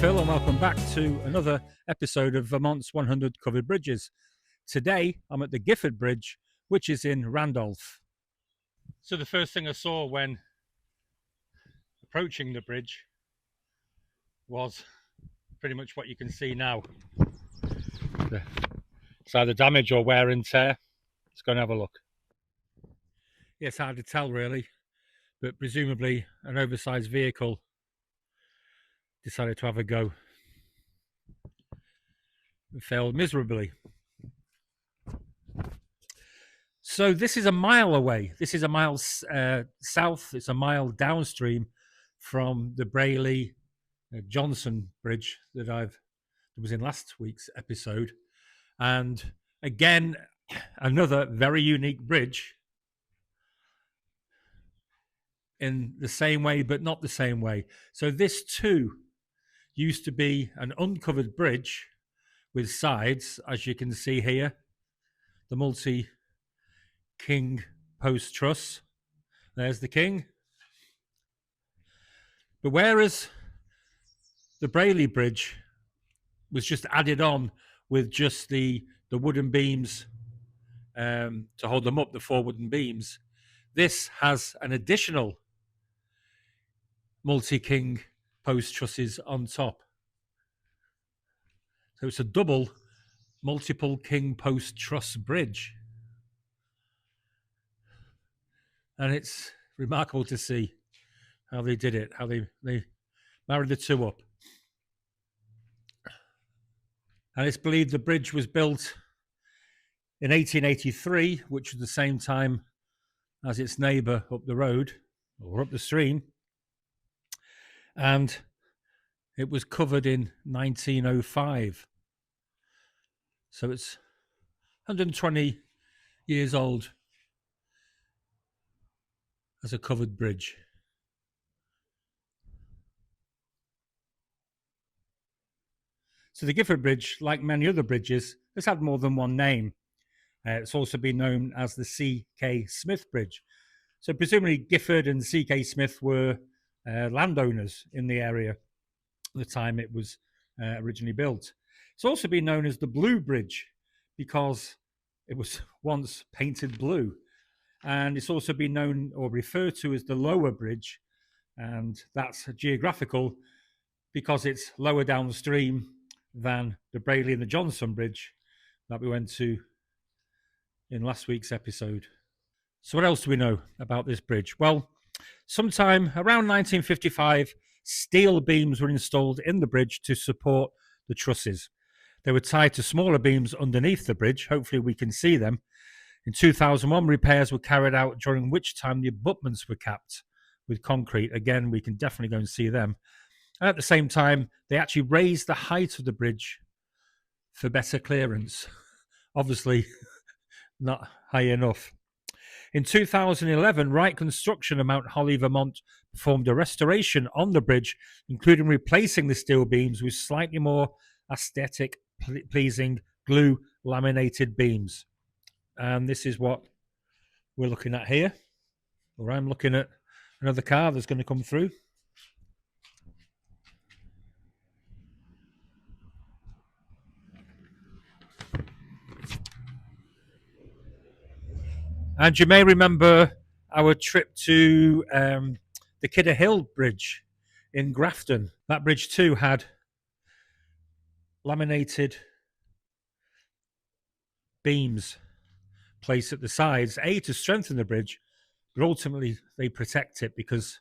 Phil, and welcome back to another episode of Vermont's 100 Covered Bridges. Today, I'm at the Gifford Bridge, which is in Randolph. So the first thing I saw when approaching the bridge was pretty much what you can see now. It's either damage or wear and tear. Let's go and have a look. Yeah, it's hard to tell really, but presumably an oversized vehicle decided to have a go. It failed miserably. So this is a mile away. This is a mile south. It's a mile downstream from the Brayley Johnson Bridge that was in last week's episode. And again, another very unique bridge in the same way, but not the same way. So this too used to be an uncovered bridge with sides, as you can see here, the multi-king post truss. There's the king. But whereas the Brayley Bridge was just added on with just the wooden beams to hold them up, the 4 wooden beams, this has an additional multi-king post trusses on top. So it's a double multiple king post truss bridge. And it's remarkable to see how they did it, how they married the two up. And it's believed the bridge was built in 1883, which was the same time as its neighbour up the road, or up the stream. And it was covered in 1905. So it's 120 years old as a covered bridge. So the Gifford Bridge, like many other bridges, has had more than one name. It's also been known as the C.K. Smith Bridge. So presumably Gifford and C.K. Smith were landowners in the area at the time it was originally built. It's also been known as the Blue Bridge because it was once painted blue. And it's also been known or referred to as the Lower Bridge. And that's geographical because it's lower downstream than the Brayley and the Johnson Bridge that we went to in last week's episode. So what else do we know about this bridge? Well, sometime around 1955, steel beams were installed in the bridge to support the trusses. They were tied to smaller beams underneath the bridge. Hopefully we can see them. In 2001, repairs were carried out, during which time the abutments were capped with concrete. Again, we can definitely go and see them. And at the same time, they actually raised the height of the bridge for better clearance. Obviously, not high enough. In 2011, Wright Construction of Mount Holly, Vermont, performed a restoration on the bridge, including replacing the steel beams with slightly more aesthetic, pleasing glue laminated beams. And this is what we're looking at here. Or I'm looking at another car that's going to come through. And you may remember our trip to the Kidder Hill Bridge in Grafton. That bridge too had laminated beams placed at the sides, to strengthen the bridge, but ultimately they protect it because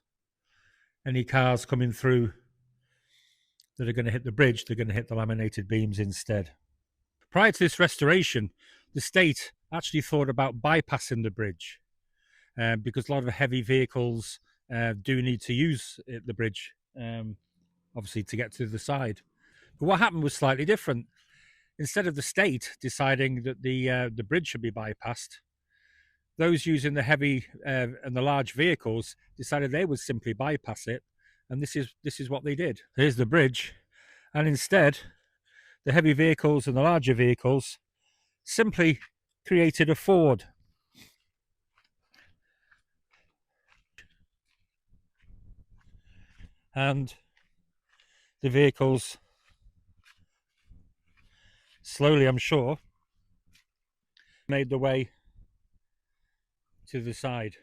any cars coming through that are going to hit the bridge, they're going to hit the laminated beams instead. Prior to this restoration, the state actually thought about bypassing the bridge because a lot of heavy vehicles do need to use the bridge, obviously, to get to the side. But what happened was slightly different. Instead of the state deciding that the bridge should be bypassed, those using the heavy and the large vehicles decided they would simply bypass it, and this is what they did. Here's the bridge, and instead, the heavy vehicles and the larger vehicles simply created a ford. And the vehicles slowly, I'm sure, made their way to the side.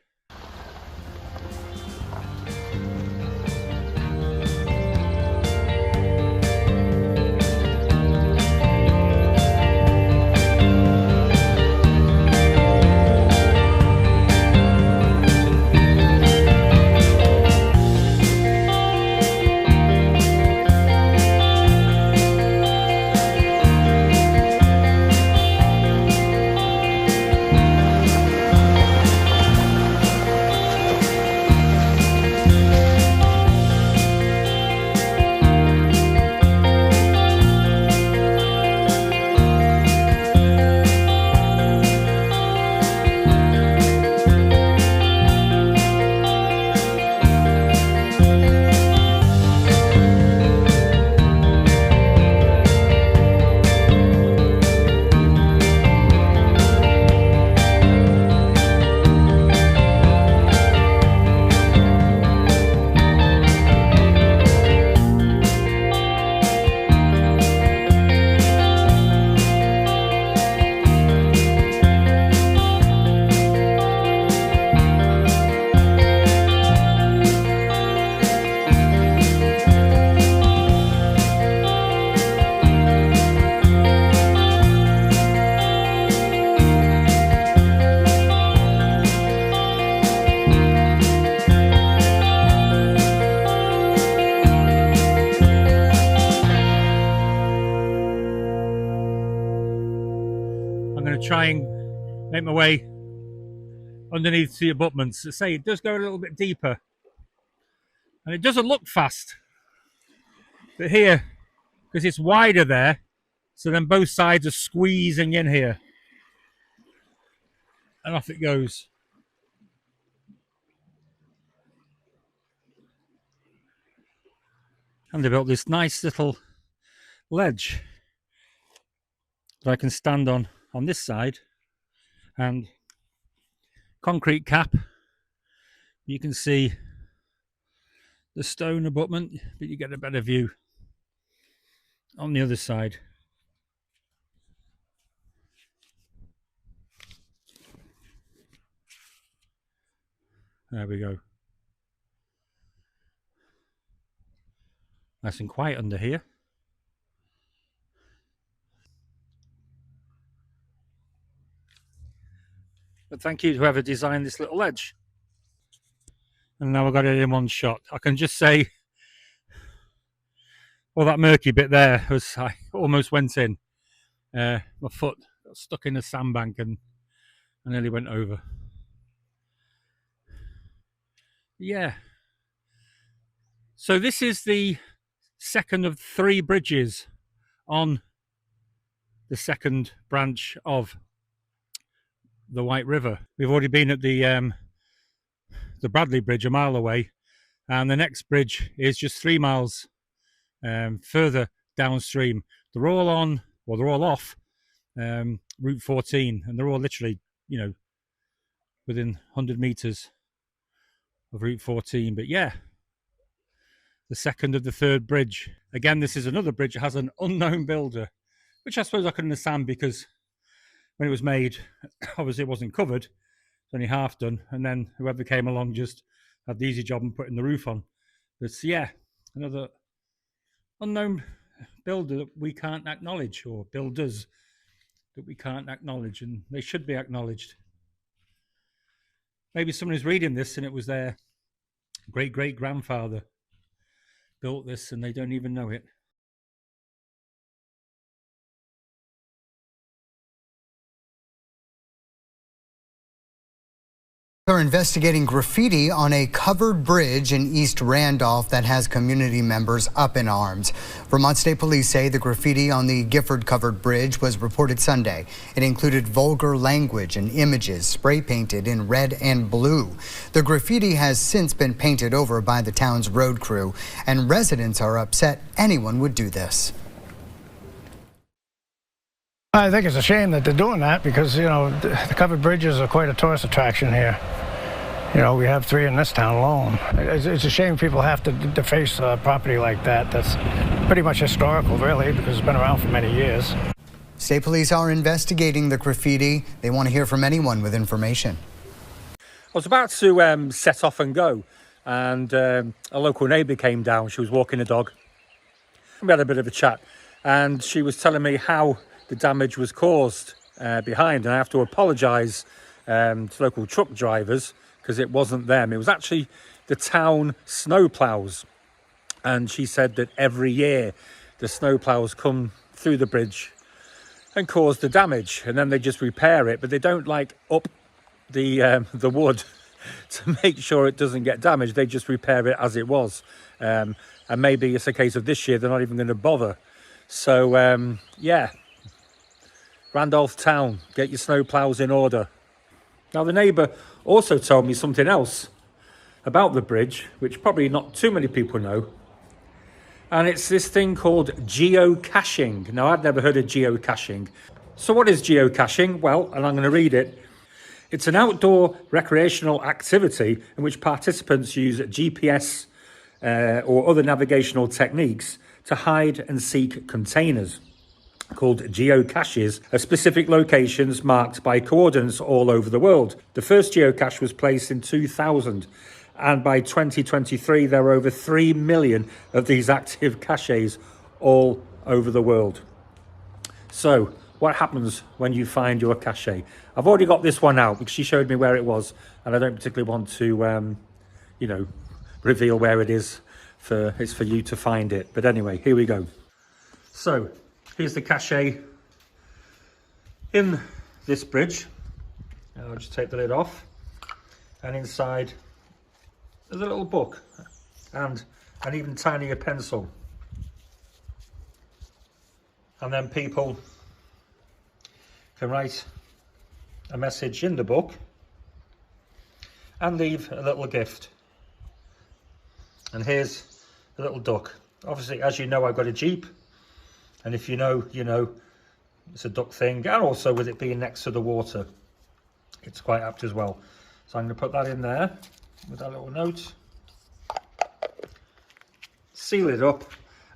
I'm going to try and make my way underneath the abutments. To say, it does go a little bit deeper, and it doesn't look fast. But here, because it's wider there, so then both sides are squeezing in here, and off it goes. And they built this nice little ledge that I can stand on this side, and concrete cap. You can see the stone abutment, but you get a better view on the other side. There we go. Nice and quiet under here. But thank you to whoever designed this little ledge. And now I've got it in one shot. I can just say, well, that murky bit there was, I almost went in. My foot got stuck in a sandbank and I nearly went over. Yeah. So this is the second of 3 bridges on the second branch of the White River. We've already been at the Bradley Bridge a mile away, and the next bridge is just 3 miles further downstream. They're all on, well, they're all off Route 14, and they're all literally, you know, within 100 meters of Route 14. But yeah, the second of the 3rd bridge. Again, this is another bridge that has an unknown builder, which I suppose I can understand, because when it was made, obviously it wasn't covered, it's only half done, and then whoever came along just had the easy job and putting the roof on. But yeah, another unknown builder that we can't acknowledge, or builders that we can't acknowledge, and they should be acknowledged. Maybe someone is reading this and it was their great-great-grandfather built this and they don't even know it. Are investigating graffiti on a covered bridge in East Randolph that has community members up in arms. Vermont State Police say the graffiti on the Gifford covered bridge was reported Sunday. It included vulgar language and images spray painted in red and blue. The graffiti has since been painted over by the town's road crew, and residents are upset anyone would do this. I think it's a shame that they're doing that, because, you know, the covered bridges are quite a tourist attraction here. You know, we have 3 in this town alone. It's a shame people have to deface property like that. That's pretty much historical, really, because it's been around for many years. State police are investigating the graffiti. They want to hear from anyone with information. I was about to set off and go, and a local neighbour came down. She was walking a dog. We had a bit of a chat, and she was telling me how the damage was caused behind, and I have to apologise to local truck drivers because it wasn't them. It was actually the town snowplows, and she said that every year the snowplows come through the bridge and cause the damage, and then they just repair it, but they don't like up the wood to make sure it doesn't get damaged. They just repair it as it was, and maybe it's a case of this year they're not even going to bother. So yeah, Randolph town, get your snowplows in order. Now, the neighbour also told me something else about the bridge, which probably not too many people know, and it's this thing called geocaching. Now, I'd never heard of geocaching. So what is geocaching? Well, and I'm going to read it. It's an outdoor recreational activity in which participants use GPS or other navigational techniques to hide and seek containers, called geocaches, of specific locations marked by coordinates all over the world. The first geocache was placed in 2000, and by 2023 there were over 3 million of these active caches all over the world. So what happens when you find your cache? I've already got this one out because she showed me where it was, and I don't particularly want to you know, reveal where it is. It's for you to find it. But anyway, here we go. So here's the cache in this bridge. I'll just take the lid off, and inside there's a little book and an even tinier pencil, and then people can write a message in the book and leave a little gift. And here's a little duck. Obviously, as you know, I've got a Jeep, and if you know, you know, it's a duck thing, and also with it being next to the water, it's quite apt as well. So I'm going to put that in there with that little note, seal it up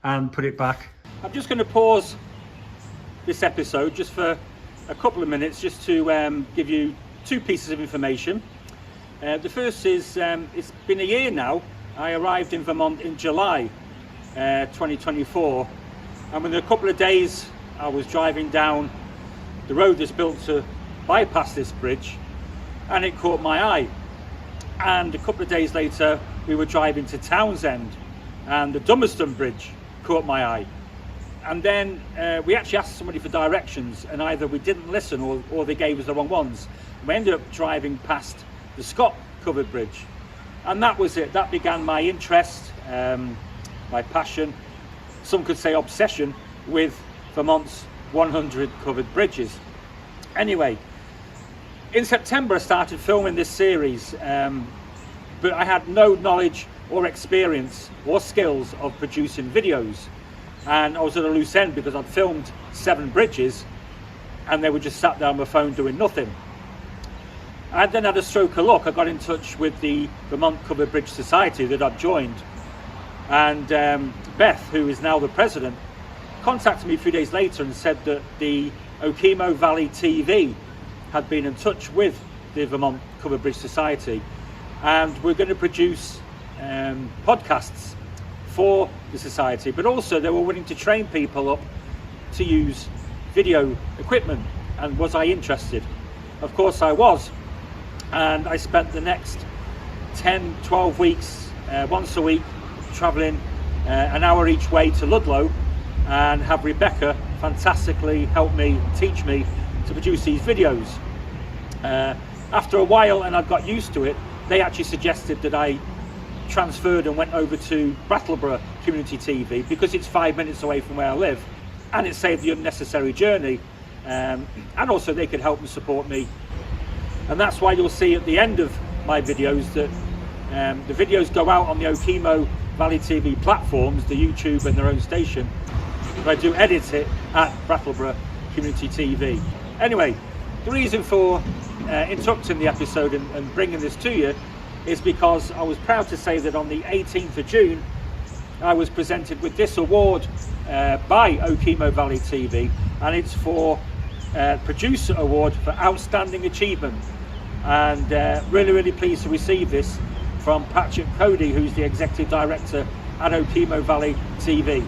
and put it back. I'm just going to pause this episode just for a couple of minutes just to give you 2 pieces of information. The first is it's been a year now. I arrived in Vermont in July 2024, and within a couple of days I was driving down the road that's built to bypass this bridge, and it caught my eye. And a couple of days later we were driving to Townsend, and the Dummerston Bridge caught my eye. And then we actually asked somebody for directions, and either we didn't listen or they gave us the wrong ones. We ended up driving past the Scott Covered Bridge, and that was it. That began my interest, my passion, some could say obsession, with Vermont's 100 covered bridges. Anyway, in September I started filming this series, but I had no knowledge or experience or skills of producing videos. And I was at a loose end because I'd filmed 7 bridges and they were just sat there on my phone doing nothing. I then had a stroke of luck. I got in touch with the Vermont Covered Bridge Society that I'd joined, and Beth, who is now the president, contacted me a few days later and said that the Okemo Valley TV had been in touch with the Vermont Covered Bridge Society, and we're going to produce podcasts for the society, but also they were willing to train people up to use video equipment. And was I interested? Of course I was, and I spent the next 10-12 weeks once a week traveling an hour each way to Ludlow, and have Rebecca fantastically help me, teach me to produce these videos. After a while, and I got used to it, they actually suggested that I transferred and went over to Brattleboro Community TV because it's 5 minutes away from where I live, and it saved the unnecessary journey, and also they could help and support me. And that's why you'll see at the end of my videos that the videos go out on the Okemo Valley TV platforms, the YouTube and their own station, but I do edit it at Brattleboro Community TV. Anyway, the reason for interrupting the episode and bringing this to you is because I was proud to say that on the 18th of June, I was presented with this award by Okemo Valley TV, and it's for Producer Award for Outstanding Achievement. And really pleased to receive this from Patrick Cody, who's the Executive Director at Okemo Valley TV.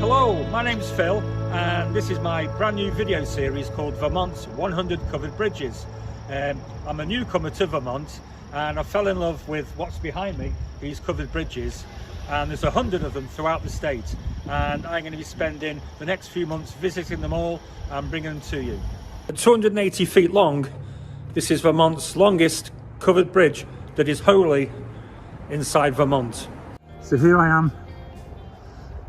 Hello, my name's Phil, and this is my brand new video series called Vermont's 100 Covered Bridges. I'm a newcomer to Vermont, and I fell in love with what's behind me, these covered bridges, and there's 100 of them throughout the state, and I'm going to be spending the next few months visiting them all and bringing them to you. At 280 feet long, this is Vermont's longest covered bridge that is wholly inside Vermont. So here I am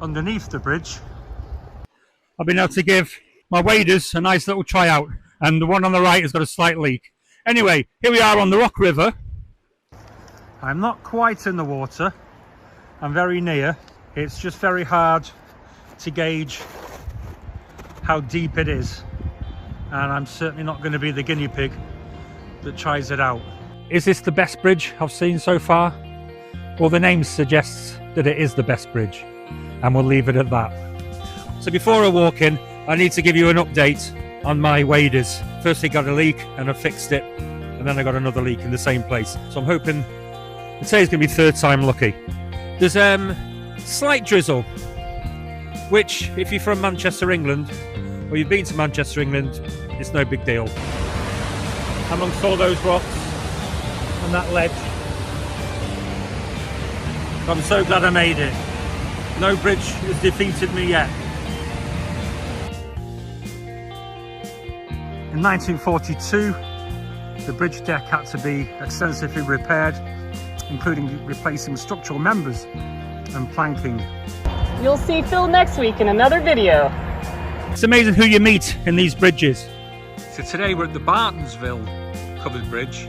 underneath the bridge. I've been able to give my waders a nice little try out, and the one on the right has got a slight leak. Anyway, here we are on the Rock River. I'm not quite in the water, I'm very near. It's just very hard to gauge how deep it is, and I'm certainly not going to be the guinea pig that tries it out. Is this the best bridge I've seen so far? Well, the name suggests that it is the best bridge, and we'll leave it at that. So before I walk in, I need to give you an update on my waders. First, they got a leak and I fixed it, and then I got another leak in the same place. So I'm hoping today's going to be third time lucky. There's slight drizzle, which if you're from Manchester, England, or you've been to Manchester, England, it's no big deal. Amongst all those rocks and that ledge, I'm so glad I made it. No bridge has defeated me yet. In 1942, the bridge deck had to be extensively repaired, including replacing structural members and planking. You'll see Phil next week in another video. It's amazing who you meet in these bridges. So today we're at the Bartonsville Covered Bridge,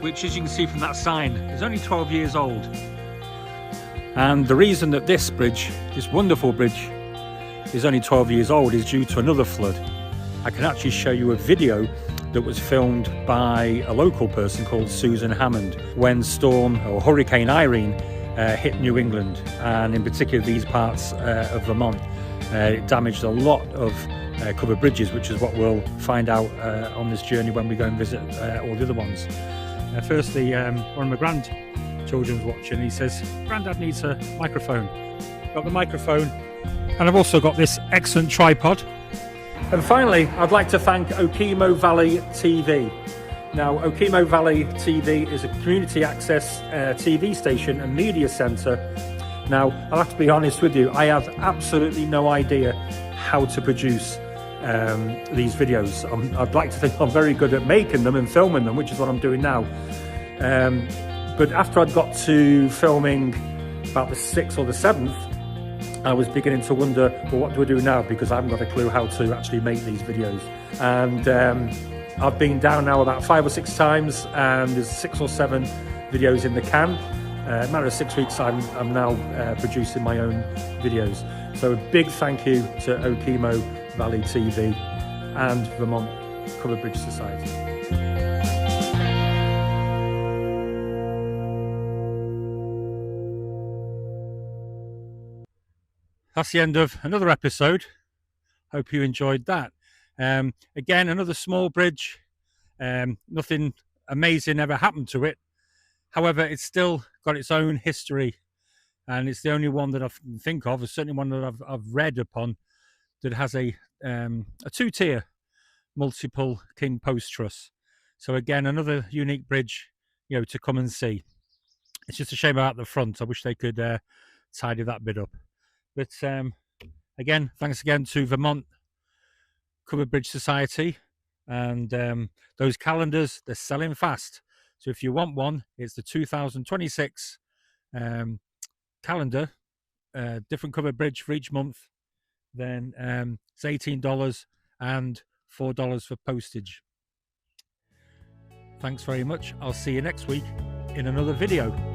which, as you can see from that sign, is only 12 years old. And the reason that this bridge, this wonderful bridge, is only 12 years old is due to another flood. I can actually show you a video that was filmed by a local person called Susan Hammond when Storm or Hurricane Irene hit New England, and in particular these parts of Vermont. It damaged a lot of covered bridges, which is what we'll find out on this journey when we go and visit all the other ones. Firstly, one of my grandchildren's watching. He says, "Grandad needs a microphone." Got the microphone, and I've also got this excellent tripod. And finally, I'd like to thank Okemo Valley TV. Now, Okemo Valley TV is a community access TV station and media centre. Now, I'll have to be honest with you, I have absolutely no idea how to produce these videos. I'd like to think I'm very good at making them and filming them, which is what I'm doing now. But after I'd got to filming about the 6th or the 7th, I was beginning to wonder, well, what do I do now? Because I haven't got a clue how to actually make these videos. And I've been down now about 5 or 6 times, and there's 6 or 7 videos in the can. In a matter of 6 weeks, I'm now producing my own videos. So a big thank you to Okemo Valley TV and Vermont Covered Bridge Society. That's the end of another episode. Hope you enjoyed that. Again, another small bridge. Nothing amazing ever happened to it. However, it's still got its own history, and it's the only one that I can think of. It's certainly one that I've read upon that has a 2-tier multiple king post truss. So again, another unique bridge, to come and see. It's just a shame about the front. I wish they could tidy that bit up. But again, thanks again to Vermont Covered Bridge Society, and those calendars, they're selling fast. So if you want one, it's the 2026 calendar, different covered bridge for each month, then it's $18 and $4 for postage. Thanks very much. I'll see you next week in another video.